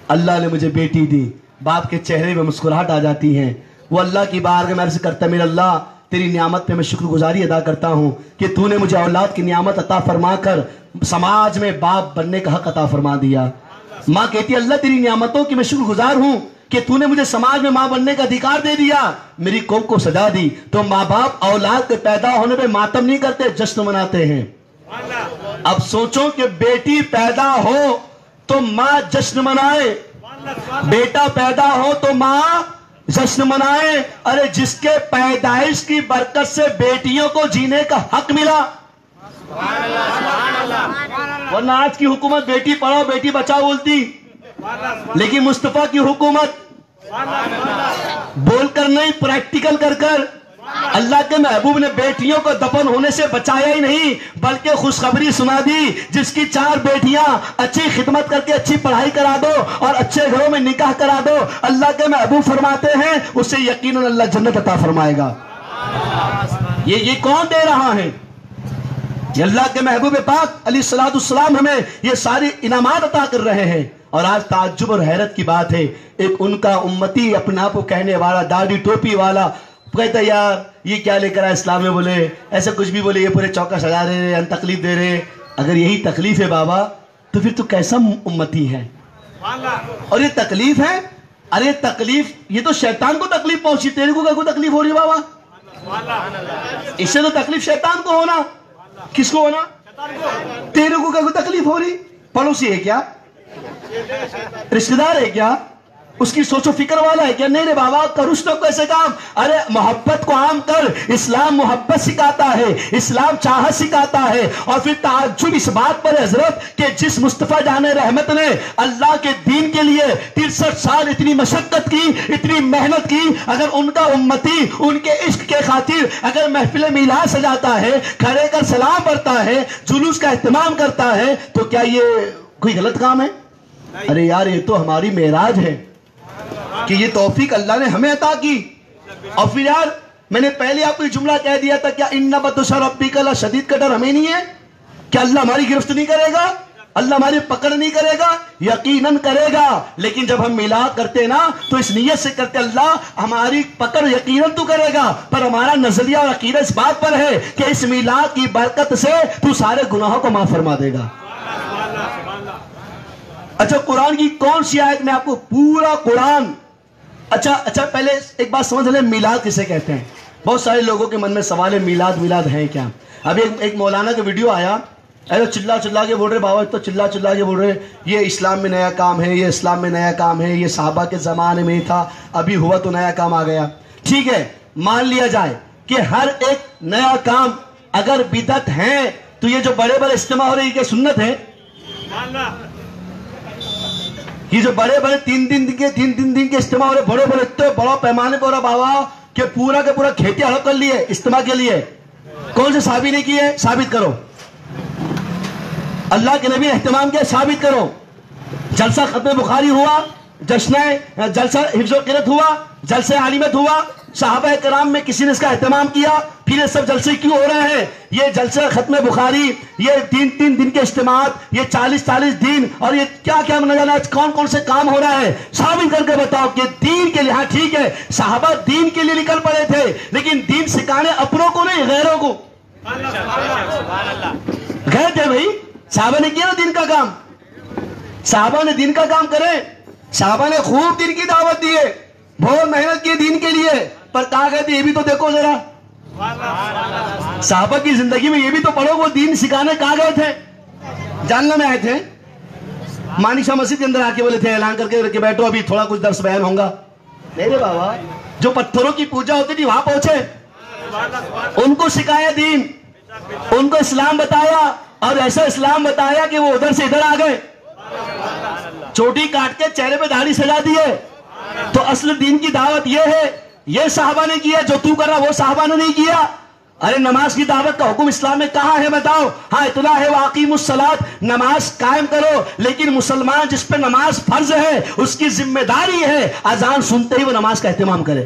اللہ نے مجھے بیٹی دی. باپ کے چہرے میں مسکراہٹ آ جاتی ہے. وہ اللہ کی بارگاہ میں عرض کرتا ہے، میرے اللہ تیری نعمت پہ میں شکر گزاری ادا کرتا ہوں کہ تو نے مجھے اولاد کی نعمت عطا فرما کر سماج میں باپ بننے کا حق عطا فرما دیا. ماں کہتی ہے اللہ تیری نعمتوں کی میں شکر گزار ہوں کہ تو نے مجھے سماج میں ماں بننے کا ادھیکار دے دیا، میری قوم کو سجا دی. تو ماں باپ اولاد کے پیدا ہونے پہ ماتم نہیں کرتے، جشن مناتے ہیں. اب سوچو کہ بیٹی پیدا ہو تو ماں جشن منائے، بیٹا پیدا ہو تو ماں جشن منائے. ارے جس کے پیدائش کی برکت سے بیٹیوں کو جینے کا حق ملا. ورنہ آج کی حکومت بیٹی پڑھاؤ بیٹی بچاؤ بولتی، لیکن مصطفیٰ کی حکومت بول کر نہیں، پریکٹیکل کر کر. اللہ کے محبوب نے بیٹیوں کو دفن ہونے سے بچایا ہی نہیں بلکہ خوشخبری سنا دی، جس کی 4 بیٹیاں اچھی خدمت کر کے اچھی پڑھائی کرا دو اور اچھے گھروں میں نکاح کرا دو، اللہ کے محبوب فرماتے ہیں اسے یقیناً اللہ جنت عطا فرمائے گا. یہ کون دے رہا ہے؟ یہ اللہ کے محبوب پاک علیہ الصلوۃ والسلام ہمیں یہ ساری انعامات عطا کر رہے ہیں. اور آج تعجب اور حیرت کی بات ہے، ایک ان کا امتی اپنے آپ کو کہنے والا داڑھی ٹوپی والا کہتا ہے یار یہ کیا لے کر آئے اسلام میں، بولے ایسے کچھ بھی، بولے یہ پورے چوکا سجا رہے ہیں، تکلیف دے رہے. اگر یہی تکلیف ہے بابا تو پھر تو کیسا امتی ہے؟ اور یہ تکلیف ہے، ارے تکلیف یہ تو شیطان کو تکلیف پہنچی، تیرے کو کوئی تکلیف ہو رہی بابا؟ اس سے تو تکلیف شیطان کو ہونا. کس کو ہونا؟ تیرے کو کوئی تکلیف ہو رہی؟ پڑوسی ہے کیا؟ رشتہ دار ہے کیا؟ اس کی سوچ و فکر والا ہے کہ نہیں رے بابا کروش تو کیسے کام. ارے محبت کو عام کر. اسلام محبت سکھاتا ہے, اسلام چاہت سکھاتا ہے. اور پھر تعجب اس بات پر حضرت کہ جس مصطفیٰ جان رحمت نے اللہ کے دین کے لیے 63 سال اتنی مشقت کی, اتنی محنت کی, اگر ان کا امتی ان کے عشق کے خاطر اگر محفل میلاد سجاتا ہے, کھڑے کر سلام پڑھتا ہے, جلوس کا اہتمام کرتا ہے, تو کیا یہ کوئی غلط کام ہے؟ ارے یار یہ تو ہماری معراج ہے کہ یہ توفیق اللہ نے ہمیں عطا کی. اور پھر یار میں نے پہلے آپ کو یہ جملہ کہہ دیا تھا, کیا ان بطش ربک لشدید کا ڈر ہمیں نہیں ہے؟ کیا اللہ ہماری گرفت نہیں کرے گا؟ اللہ ہماری پکڑ نہیں کرے گا؟ یقیناً کرے گا. لیکن جب ہم میلاد کرتے نا تو اس نیت سے کرتے اللہ ہماری پکڑ یقیناً تو کرے گا, پر ہمارا نظریہ اور عقیدہ اس بات پر ہے کہ اس میلاد کی برکت سے تو سارے گناہوں کو معاف فرما دے گا. اچھا قرآن کی کون سی آیت میں آپ کو پورا قرآن. اچھا پہلے ایک بات سمجھ لیں, میلاد کسے کہتے ہیں؟ بہت سارے لوگوں کے من میں سوال ہے میلاد ہے کیا. ابھی ایک مولانا کا ویڈیو آیا, چلا کے بول رہے بابا, تو چلا کے بول رہے یہ اسلام میں نیا کام ہے, یہ اسلام میں نیا کام ہے, یہ صحابہ کے زمانے میں ہی تھا, ابھی ہوا تو نیا کام آ گیا. ٹھیک ہے, مان لیا جائے کہ ہر ایک نیا کام اگر بدعت ہے تو یہ جو بڑے بڑے اجتماع ہو رہے ہیں یہ سنت ہے. یہ جو بڑے بڑے تین دن کے اجتماع ہو رہے, بڑے بڑے اتنے بڑا پیمانے پر ہو رہا بابا کہ پورا کا پورا کھیتی ہڑپ کر لیے اجتماع کے لیے. کون سے صحابی نے کیے؟ ثابت کرو. اللہ کے نبی نے اہتمام کیا, ثابت کرو. جلسہ ختم بخاری ہوا, جلسہ حفظ و قرات ہوا, جلسہ عالمت ہوا, صحابہ کرام میں کسی نے اس کا اہتمام کیا. پھر یہ سب جلسے کیوں ہو رہے ہیں؟ یہ جلسہ ختم بخاری, یہ 3 دن کے اجتماعات, یہ 40 دن, اور یہ کیا نہ جانا کون سے کام ہو رہا ہے. ثابت کر کے بتاؤ کہ دین کے لیے. ہاں ٹھیک ہے, صحابہ دین کے لیے نکل پڑے تھے, لیکن دین سکھانے اپنوں کو نہیں, غیروں کو. غیر تھے بھائی, صحابہ نے کیا نا دین کا کام. صحابہ نے دین کا کام کرے, صحابہ نے خوب دین کی دعوت دی ہے, بہت محنت کی دین کے لیے, پر کہا کہتے یہ بھی تو دیکھو ذرا. صحابہ کی زندگی میں یہ بھی تو پڑھو, وہ دین سکھانے کہاں گئے تھے؟ جاننا میں آئے تھے, مانی شاہ مسجد کے اندر آ کے بولے تھے اعلان کر کے بیٹھو ابھی تھوڑا کچھ درس بیان ہوگا. نہیں رے بابا, جو پتھروں کی پوجا ہوتی تھی وہاں پہنچے, ان کو سکھایا دین, ان کو اسلام بتایا, اور ایسا اسلام بتایا کہ وہ ادھر سے ادھر آ گئے, چوٹی کاٹ کے چہرے پہ داڑھی سجا دیے. تو اصل دین کی دعوت یہ ہے, یہ صحابہ نے کیا, جو تو کر رہا وہ صحابہ نے نہیں کیا. ارے نماز کی دعوت کا حکم اسلام میں کہاں ہے بتاؤ؟ ہاں اتنا ہے واقیم الصلاۃ, نماز قائم کرو, لیکن مسلمان جس پہ نماز فرض ہے اس کی ذمہ داری ہے اذان سنتے ہی وہ نماز کا اہتمام کرے.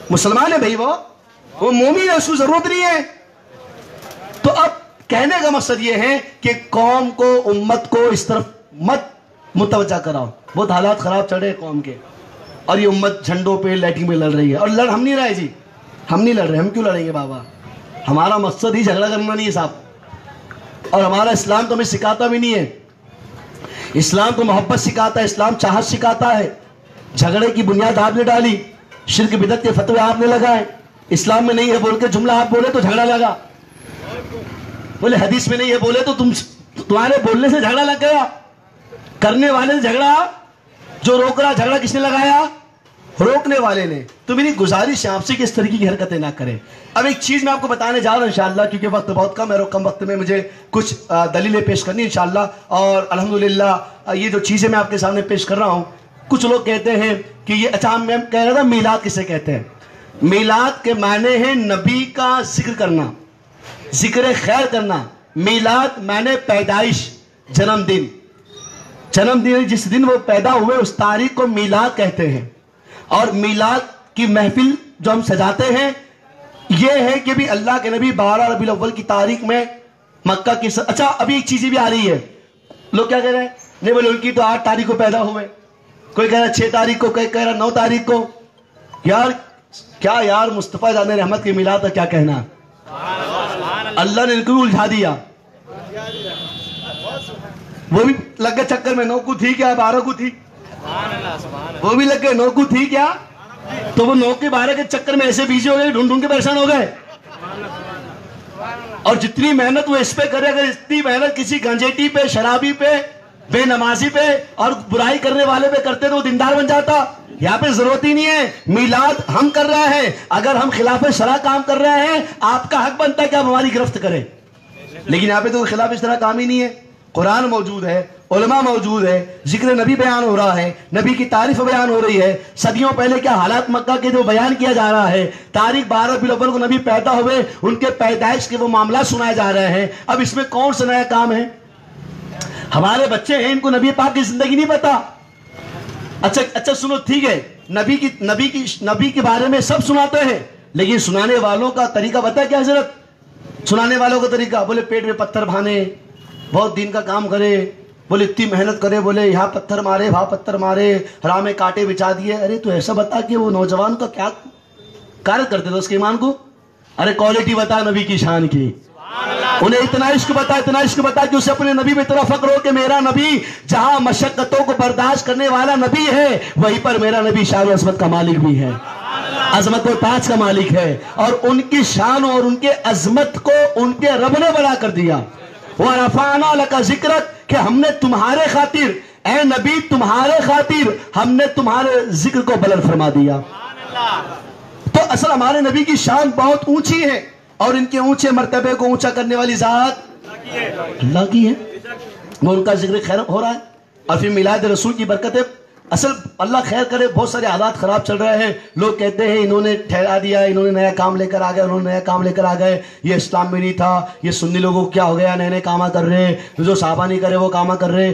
مسلمان ہے بھائی, وہ مومن ہے, اس کو ضرورت نہیں ہے. تو اب کہنے کا مقصد یہ ہے کہ قوم کو, امت کو اس طرف مت متوجہ کراؤ. بہت حالات خراب چل رہے قوم کے, اور یہ امت جھنڈوں پہ لیٹنگ میں لڑ رہی ہے. اور ہم نہیں رہے جی, ہم نہیں لڑ رہے. ہم کیوں لڑیں گے بابا؟ ہمارا مقصد ہی جھگڑا کرنا نہیں ہے صاحب, اور ہمارا اسلام تو ہمیں سکھاتا بھی نہیں ہے. اسلام تو محبت سکھاتا ہے, اسلام چاہت سکھاتا ہے. جھگڑے کی بنیاد آپ نے ڈالی, شرک بدعت کے فتوے آپ نے لگائے, اسلام میں نہیں ہے بول کے جملہ آپ بولے تو جھگڑا لگا, بولے حدیث میں نہیں ہے بولے تو تمہارے بولنے سے جھگڑا لگ گیا, کرنے والے سے جھگڑا, جو روک رہا جھگڑا کس نے لگایا؟ روکنے والے نے. تو میری گزارش ہے آپ سے کہ اس طریقے کی حرکتیں نہ کریں. اب ایک چیز میں آپ کو بتانے جا رہا ہوں انشاءاللہ, کیونکہ وقت بہت کم ہے اور کم وقت میں مجھے کچھ دلیلیں پیش کرنی انشاءاللہ. اور الحمدللہ یہ جو چیزیں میں آپ کے سامنے پیش کر رہا ہوں, کچھ لوگ کہتے ہیں کہ یہ, اچھا میں کہہ رہا تھا میلاد کسے کہتے ہیں. میلاد کے معنی ہے نبی کا ذکر کرنا, ذکر خیر کرنا. میلاد معنی پیدائش, جنم دن. جس دن وہ پیدا ہوئے اس تاریخ کو میلاد کہتے ہیں. اور میلاد کی محفل جو ہم سجاتے ہیں یہ ہے کہ بھی اللہ کے نبی 12 ربیع الاول کی تاریخ میں مکہ کی اچھا ابھی ایک چیز بھی آ رہی ہے, لوگ کیا کہہ رہے ہیں, نہیں بولے ان کی تو 8 تاریخ کو پیدا ہوئے, کوئی کہہ رہا 6 تاریخ کو, کوئی کہہ رہا 9 تاریخ کو. یار کیا یار مصطفیٰ جان رحمت کی میلاد کا کیا کہنا؟ اللہ نے ان کو الجھا دیا. وہ بھی لگ گئے چکر میں, 9 کو تھی کیا 12 کو تھی, وہ بھی لگ گئے 9 کو تھی کیا, تو وہ 9 کے 12 کے چکر میں ایسے بیجے ہو گئے, ڈھونڈ کے پریشان ہو گئے. اور جتنی محنت وہ اس پہ کرے, اگر اتنی محنت کسی گنجیٹی پہ, شرابی پہ, بے نمازی پہ اور برائی کرنے والے پہ کرتے تو وہ دیندار بن جاتا. یہاں پہ ضرورت ہی نہیں ہے. میلاد ہم کر رہے ہیں, اگر ہم خلاف شرع کام کر رہے ہیں آپ کا حق بنتا ہے کہ آپ ہماری گرفت کریں, لیکن یہاں پہ تو خلاف شرع کام ہی نہیں ہے. قرآن موجود ہے, علماء موجود ہے, ذکر نبی بیان ہو رہا ہے, نبی کی تعریف بیان ہو رہی ہے, صدیوں پہلے کیا حالات مکہ کے جو بیان کیا جا رہا ہے, تاریخ 12 ربیع الاول کو نبی پیدا ہوئے, ان کے پیدائش کے وہ معاملات سنائے جا رہے ہیں. اب اس میں کون سا نیا کام ہے؟ ہمارے بچے ہیں, ان کو نبی پاک کی زندگی نہیں پتا. اچھا سنو, ٹھیک ہے, نبی کے بارے میں سب سناتے ہیں, لیکن سنانے والوں کا طریقہ بتا ہے کیا حضرت؟ سنانے والوں کا طریقہ, بولے پیٹ میں پتھر بھانے, بہت دن کا کام کرے, بولے اتنی محنت کرے, بولے یہاں پتھر مارے وہاں پتھر مارے, راہ میں کانٹے بچھا دیے. ارے تو ایسا بتا کہ وہ نوجوان کا کیا کار کرتے تھے اس کے ایمان کو. ارے کوالٹی بتا نبی کی شان کی, انہیں اتنا عشق بتا کہ اسے اپنے نبی میں اتنا فخر ہو کہ میرا نبی جہاں مشقتوں کو برداشت کرنے والا نبی ہے, وہیں پر میرا نبی شان و عظمت کا مالک بھی ہے, عظمت و تاج کا مالک ہے. اور ان کی شان اور ان کے عظمت کو ان کے رب نے بڑا کر دیا. وَرَفَعْنَا لَكَ ذِكْرَكَ, کہ ہم نے تمہارے خاطر, اے نبی تمہارے خاطر ہم نے تمہارے ذکر کو بلند فرما دیا. تو اصل ہمارے نبی کی شان بہت اونچی ہے, اور ان کے اونچے مرتبے کو اونچا کرنے والی ذات اللہ کی ہے. وہ ان کا ذکر خیر ہو رہا ہے, اور پھر میلاد رسول کی برکت ہے. اصل اللہ خیر کرے, بہت سارے حالات خراب چل رہے ہیں. لوگ کہتے ہیں انہوں نے ٹھہرا دیا, انہوں نے نیا کام لے کر آ گئے, یہ اسلام میں نہیں تھا, یہ سنی لوگوں کو کیا ہو گیا, نئے کام کر رہے ہیں, جو صحابہ نہیں کرے وہ کام کر رہے ہیں.